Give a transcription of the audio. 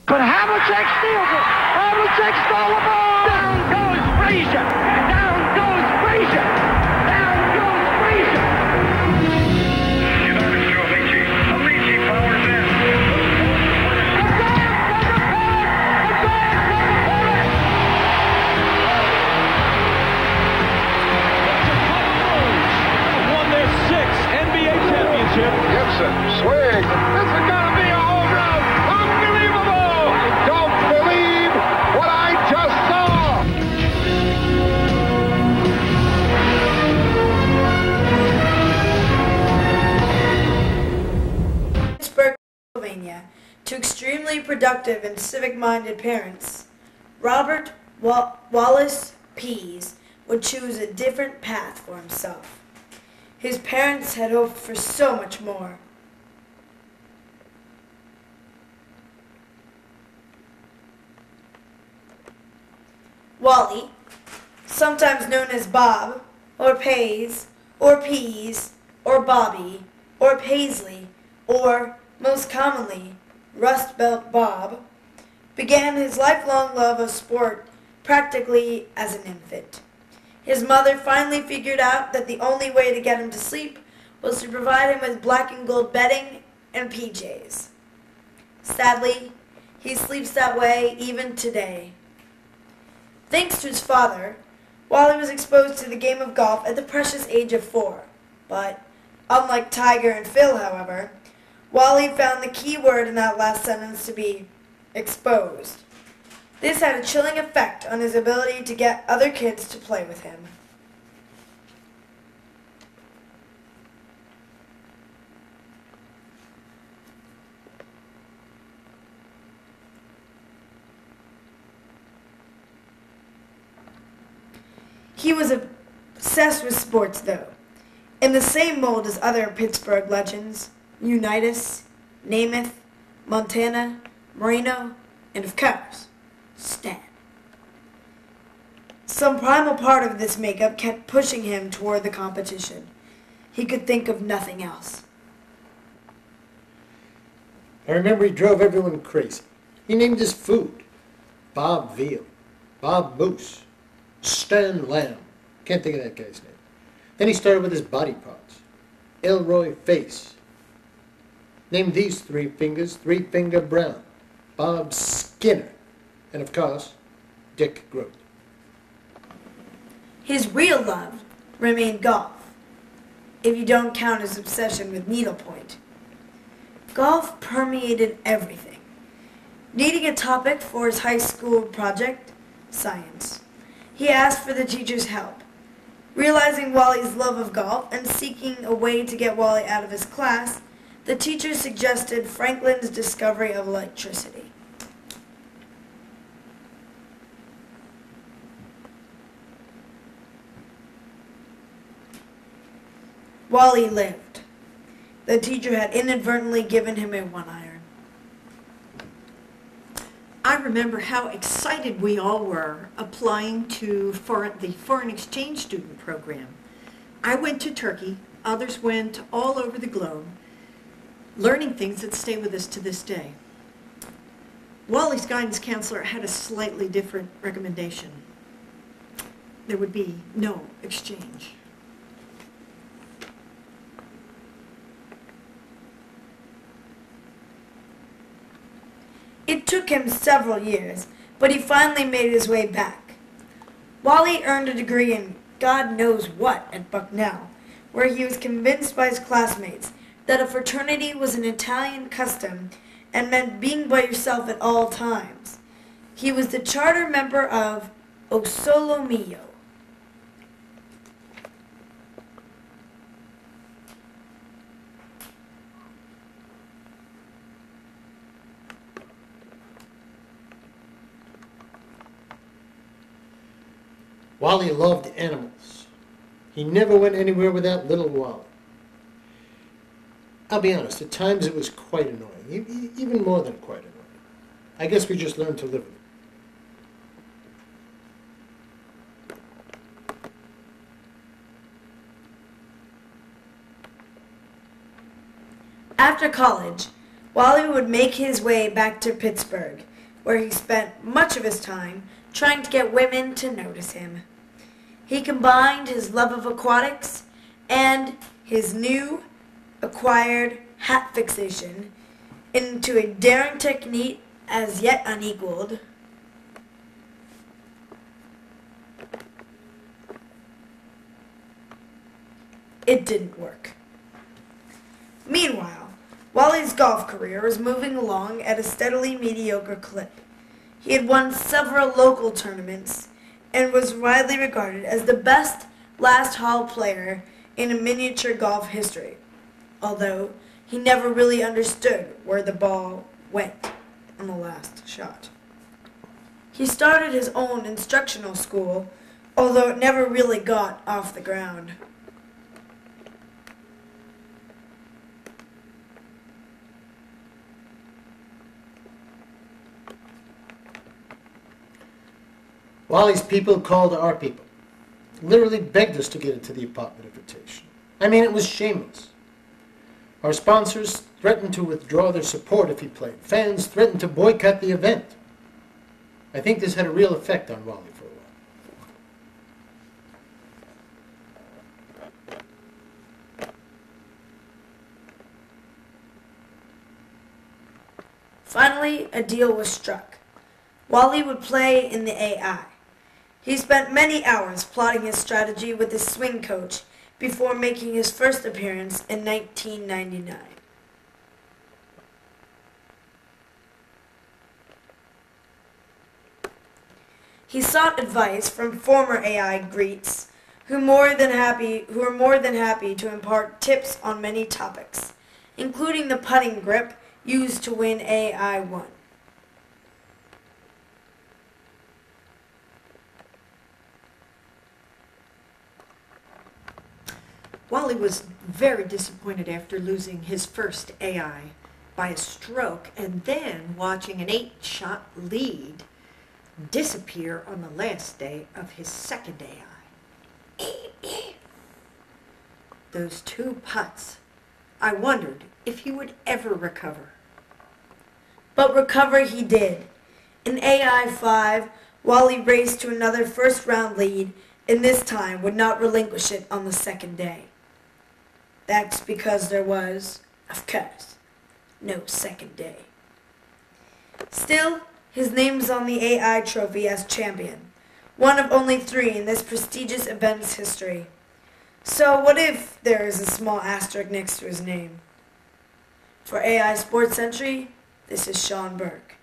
But Havlicek steals it. Havlicek stole the ball. Down goes Frazier. Down goes Frazier. Down goes Frazier. United to Alici. Alici powers in. Won their sixth NBA championship. Gibson, swing. This is going to be a home run. Unbelievable. I don't believe what I just saw. Pittsburgh, Pennsylvania, to extremely productive and civic-minded parents, Robert Wallace Paze would choose a different path for himself. His parents had hoped for so much more. Wally, sometimes known as Bob, or Paze, or Pease, or Bobby, or Paisley, or, most commonly, Rust Belt Bob, began his lifelong love of sport practically as an infant. His mother finally figured out that the only way to get him to sleep was to provide him with black and gold bedding and PJs. Sadly, he sleeps that way even today. Thanks to his father, Wally was exposed to the game of golf at the precious age of 4. But, unlike Tiger and Phil, however, Wally found the key word in that last sentence to be exposed. This had a chilling effect on his ability to get other kids to play with him. He was obsessed with sports, though, in the same mold as other Pittsburgh legends, Unitas, Namath, Montana, Marino, and of course, Stan. Some primal part of this makeup kept pushing him toward the competition. He could think of nothing else. I remember he drove everyone crazy. He named his food Bob Veal, Bob Moose, Stan Lamb. Can't think of that guy's name. Then he started with his body parts. Elroy Face. Named these 3 fingers 3-Finger Brown, Bob Skinner, and of course, Dick Groat. His real love remained golf, if you don't count his obsession with needlepoint. Golf permeated everything. Needing a topic for his high school project, science, he asked for the teacher's help. Realizing Wally's love of golf and seeking a way to get Wally out of his class, the teacher suggested Franklin's discovery of electricity. Wally lived. The teacher had inadvertently given him a 1-iron. I remember how excited we all were applying to the foreign exchange student program. I went to Turkey, others went all over the globe, learning things that stay with us to this day. Wally's guidance counselor had a slightly different recommendation. There would be no exchange. It took him several years, but he finally made his way back. Wally earned a degree in God knows what at Bucknell, where he was convinced by his classmates that a fraternity was an Italian custom and meant being by yourself at all times. He was the charter member of O Solo Mio. Wally loved animals. He never went anywhere without little Wally. I'll be honest, at times it was quite annoying, even more than quite annoying. I guess we just learned to live with it. After college, Wally would make his way back to Pittsburgh, where he spent much of his time trying to get women to notice him. He combined his love of aquatics and his new acquired hat fixation into a daring technique as yet unequaled. It didn't work. Meanwhile, Wally's golf career was moving along at a steadily mediocre clip. He had won several local tournaments and was widely regarded as the best last hole player in miniature golf history, although he never really understood where the ball went on the last shot. He started his own instructional school, although it never really got off the ground. Wally's people called our people. Literally begged us to get into the apartment invitation. I mean, it was shameless. Our sponsors threatened to withdraw their support if he played. Fans threatened to boycott the event. I think this had a real effect on Wally for a while. Finally, a deal was struck. Wally would play in the AI. He spent many hours plotting his strategy with his swing coach before making his first appearance in 1999. He sought advice from former AI greets who are more than happy to impart tips on many topics, including the putting grip used to win AI1. Wally was very disappointed after losing his first AI by a stroke and then watching an 8-shot lead disappear on the last day of his second AI. Those 2 putts, I wondered if he would ever recover. But recover he did. In AI5, Wally raced to another first-round lead and this time would not relinquish it on the second day. That's because there was, of course, no second day. Still, his name is on the AI trophy as champion, one of only 3 in this prestigious event's history. So what if there is a small asterisk next to his name? For AI Sports Century, this is Sean Burke.